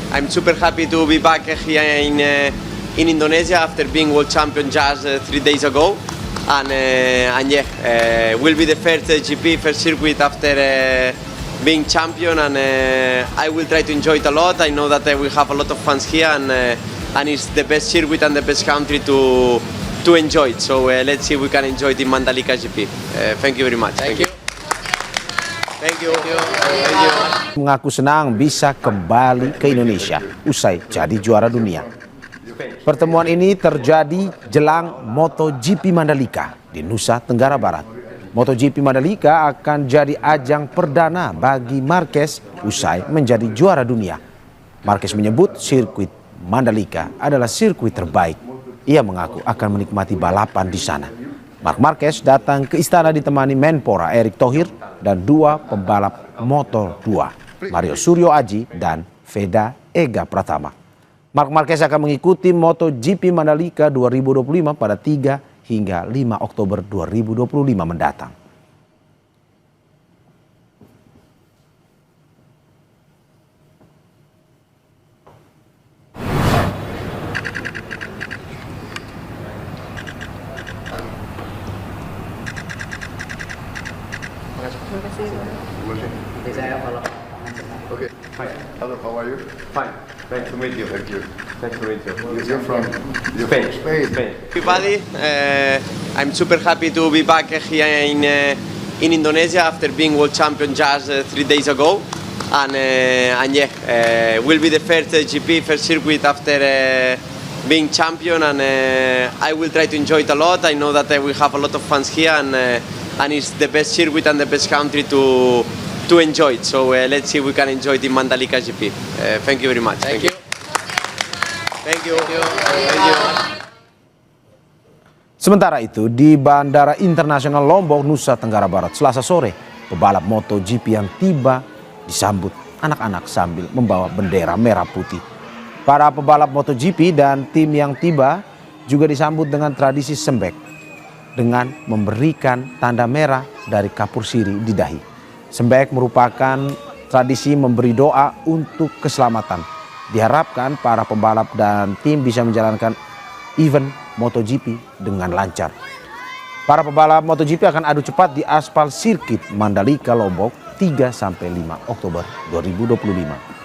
I'm super happy to be back here in Indonesia after being world champion just 3 days ago, and yeah, will be the first GP, first circuit after being champion, and I will try to enjoy it a lot. I know that we have a lot of fans here, and it's the best circuit and the best country to enjoy it. So let's see if we can enjoy it in Mandalika GP. Thank you very much. Thank you. Thank you. Mengaku senang bisa kembali ke Indonesia usai jadi juara dunia. Pertemuan ini terjadi jelang MotoGP Mandalika di Nusa Tenggara Barat. MotoGP Mandalika akan jadi ajang perdana bagi Marquez usai menjadi juara dunia. Marquez menyebut sirkuit Mandalika adalah sirkuit terbaik. Ia mengaku akan menikmati balapan di sana. Marquez datang ke Istana ditemani Menpora Erick Thohir dan dua pembalap Moto2, Mario Suryo Aji dan Veda Ega Pratama. Marquez akan mengikuti MotoGP Mandalika 2025 pada 3 hingga 5 Oktober 2025 mendatang. Okay. Hi. Hello. How are you? Fine. Nice to meet you. Thank you. Nice to meet you. You're from Spain. Spain. Everybody, I'm super happy to be back here in Indonesia after being world champion just 3 days ago, and yeah, will be the first GP, first circuit after being champion, and I will try to enjoy it a lot. I know that we have a lot of fans here, and it's the best circuit and the best country to enjoy it. So let's see if we can enjoy it in Mandalika GP. Thank you very much. Thank you. Thank you. Thank you. Sementara itu, di Bandara Internasional Lombok, Nusa Tenggara Barat, Selasa sore, pebalap MotoGP yang tiba disambut anak-anak sambil membawa bendera merah putih. Para pebalap MotoGP dan tim yang tiba juga disambut dengan tradisi sembek dengan memberikan tanda merah dari kapur siri di dahi. Sembek merupakan tradisi memberi doa untuk keselamatan. Diharapkan para pembalap dan tim bisa menjalankan event MotoGP dengan lancar. Para pebalap MotoGP akan adu cepat di aspal sirkuit Mandalika Lombok 3-5 Oktober 2025.